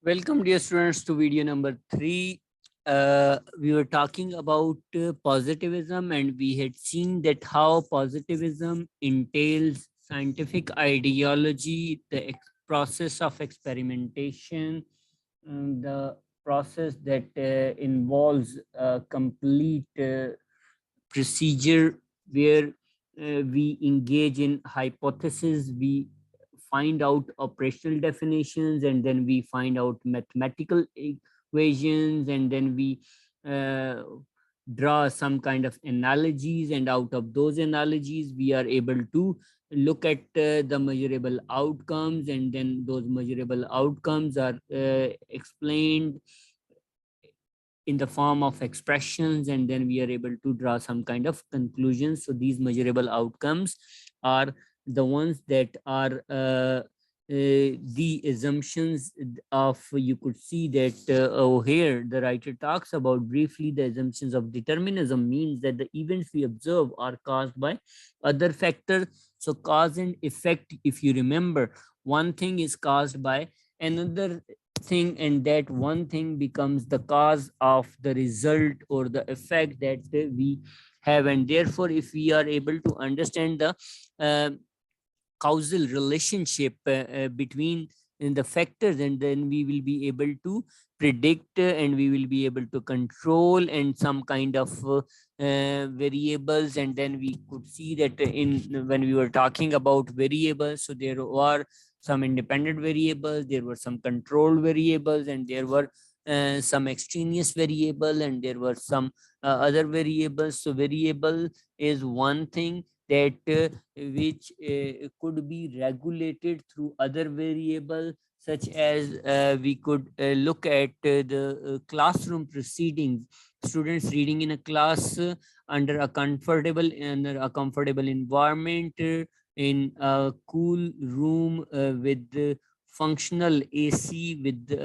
Welcome, dear students, to video number 3. We were talking about positivism, and we had seen that how positivism entails scientific ideology, the process of experimentation, and the process that involves a complete procedure where we engage in hypothesis, we find out operational definitions, and then we find out mathematical equations, and then we uh, draw some kind of analogies, and out of those analogies we are able to look at the measurable outcomes, and then those measurable outcomes are explained in the form of expressions, and then we are able to draw some kind of conclusions. So these measurable outcomes are the ones that are the assumptions of, you could see that here the writer talks about briefly the assumptions of determinism means that the events we observe are caused by other factors. So cause and effect, if you remember, one thing is caused by another thing, and that one thing becomes the cause of the result or the effect that we have. And therefore, if we are able to understand the uh, causal relationship between the factors, and then we will be able to predict, and we will be able to control and some kind of variables. And then we could see that in when we were talking about variables, so there are some independent variables, there were some control variables, and there were some extraneous variable, and there were some other variables. So variable is one thing that which could be regulated through other variable, such as we could look at the classroom proceedings, students reading in a class under a comfortable environment, in a cool room with functional AC, with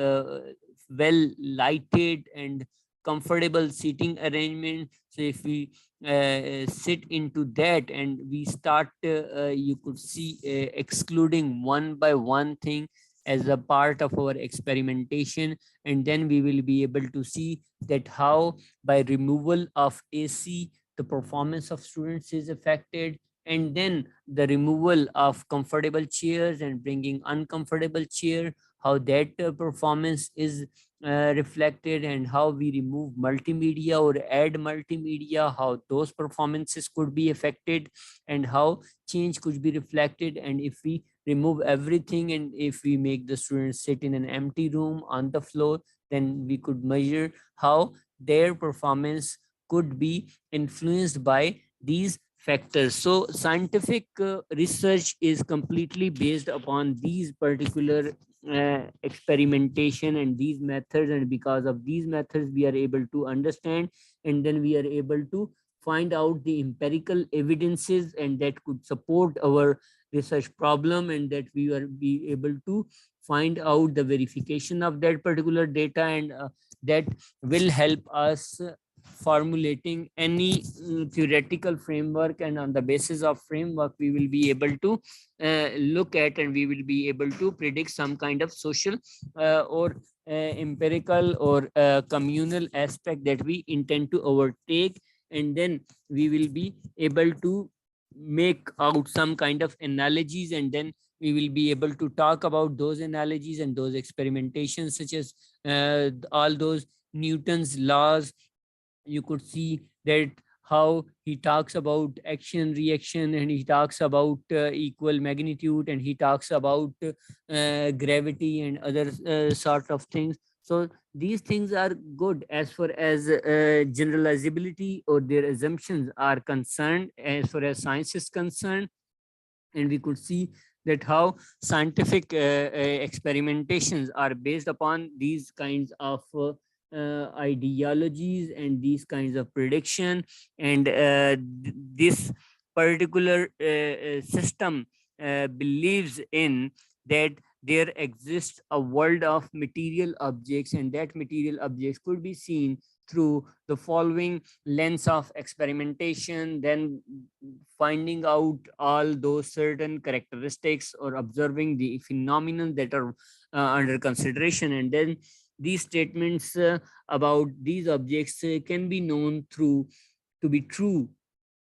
well lighted and comfortable seating arrangement. So if we sit into that, and we start you could see excluding one by one thing as a part of our experimentation, and then we will be able to see that how by removal of AC the performance of students is affected, and then the removal of comfortable chairs and bringing uncomfortable chair, how that performance is reflected, and how we remove multimedia or add multimedia, how those performances could be affected, and how change could be reflected. And if we remove everything, and if we make the students sit in an empty room on the floor, then we could measure how their performance could be influenced by these factors. So scientific research is completely based upon these particular experimentation and these methods, and because of these methods we are able to understand, and then we are able to find out the empirical evidences, and that could support our research problem, and that we are be able to find out the verification of that particular data, and that will help us formulating any theoretical framework, and on the basis of framework we will be able to look at, and we will be able to predict some kind of social or empirical or communal aspect that we intend to overtake, and then we will be able to make out some kind of analogies, and then we will be able to talk about those analogies and those experimentations, such as all those Newton's laws. You could see that how he talks about action reaction, and he talks about equal magnitude, and he talks about gravity and other sort of things. So these things are good as far as generalizability or their assumptions are concerned, as far as science is concerned. And we could see that how scientific experimentations are based upon these kinds of ideologies and these kinds of prediction, and this particular system believes in that there exists a world of material objects, and that material objects could be seen through the following lens of experimentation, then finding out all those certain characteristics or observing the phenomenon that are under consideration, and then these statements about these objects can be known through to be true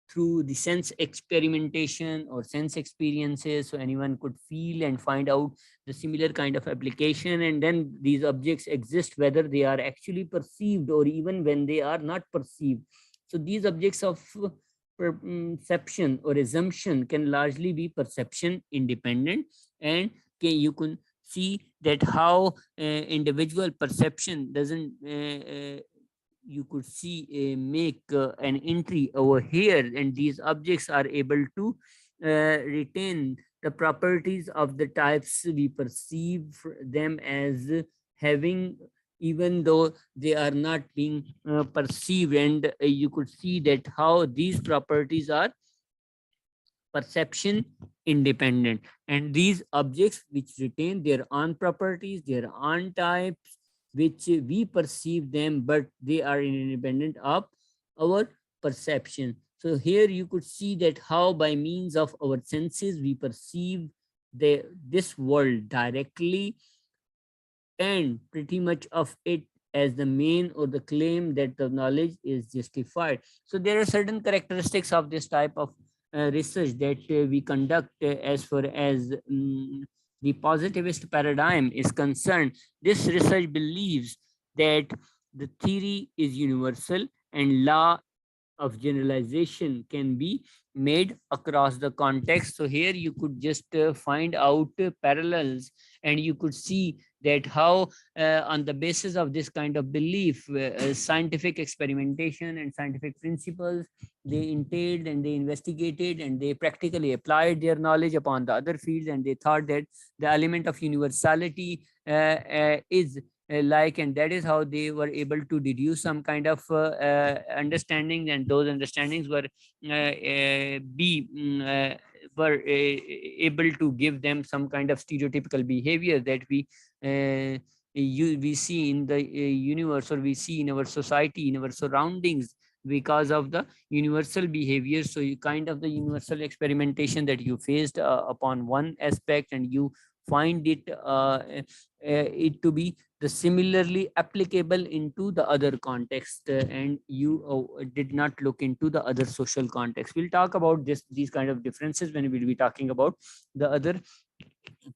through the sense experimentation or sense experiences. So anyone could feel and find out the similar kind of application, and then these objects exist whether they are actually perceived or even when they are not perceived. So these objects of perception or assumption can largely be perception independent, and you can see that how individual perception doesn't you could see make an entry over here, and these objects are able to retain the properties of the types we perceive them as having, even though they are not being perceived. And you could see that how these properties are perception independent, and these objects which retain their own properties, their own types, which we perceive them, but they are independent of our perception. So here you could see that how by means of our senses we perceive this world directly, and pretty much of it as the main or the claim that the knowledge is justified. So there are certain characteristics of this type of research that we conduct as far as the positivist paradigm is concerned. This research believes that the theory is universal and law of generalization can be made across the context. So here you could just find out parallels, and you could see that how on the basis of this kind of belief, scientific experimentation and scientific principles, they entailed and they investigated and they practically applied their knowledge upon the other fields, and they thought that the element of universality is like, and that is how they were able to deduce some kind of understanding, and those understandings were able to give them some kind of stereotypical behavior that uh, we see in the universe, or we see in our society, in our surroundings, because of the universal behavior. So you kind of the universal experimentation that you faced upon one aspect, and you find it to be the similarly applicable into the other context, and you did not look into the other social context. We'll talk about these kind of differences when we'll be talking about the other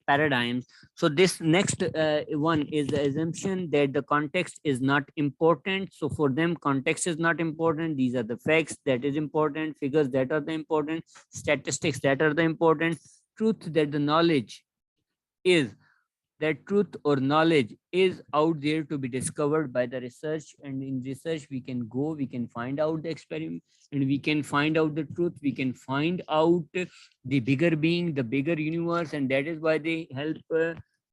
paradigms. So this next one is the assumption that the context is not important. So for them, context is not important. These are the facts that is important, figures that are the important, statistics that are the important, truth that the knowledge is, that truth or knowledge is out there to be discovered by the research, and in research we can go, we can find out the experiment, and we can find out the truth, we can find out the bigger being, the bigger universe, and that is why they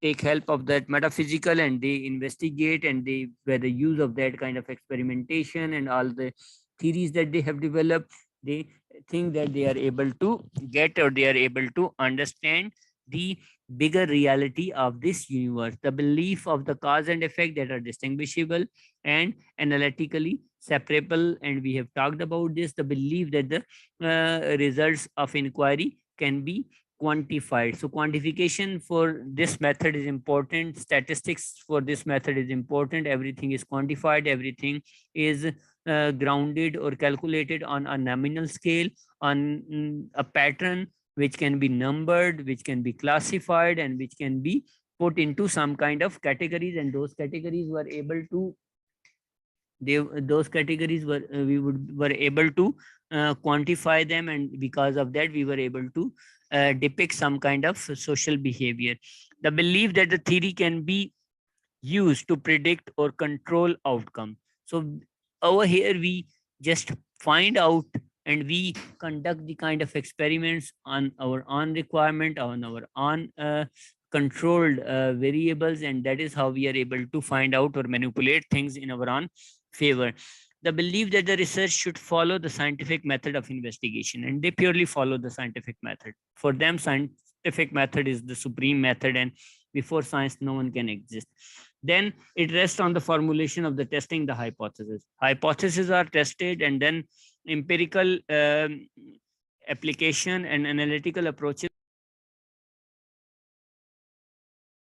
take help of that metaphysical, and they investigate, and they, by the use of that kind of experimentation and all the theories that they have developed, they think that they are able to get, or they are able to understand the bigger reality of this universe, the belief of the cause and effect that are distinguishable and analytically separable. And we have talked about this, the belief that the results of inquiry can be quantified. So quantification for this method is important, statistics for this method is important, everything is quantified, everything is grounded or calculated on a nominal scale, on a pattern which can be numbered, which can be classified, and which can be put into some kind of categories, and those categories were able to those categories were were able to quantify them, and because of that we were able to depict some kind of social behavior. The belief that the theory can be used to predict or control outcome. So over here we just find out, and we conduct the kind of experiments on our own requirement, on our own controlled variables, and that is how we are able to find out or manipulate things in our own favor. The belief that the research should follow the scientific method of investigation, and they purely follow the scientific method. For them, scientific method is the supreme method, and Before science, no one can exist. Then it rests on the formulation of the testing the hypothesis. Hypotheses are tested, and then empirical application and analytical approaches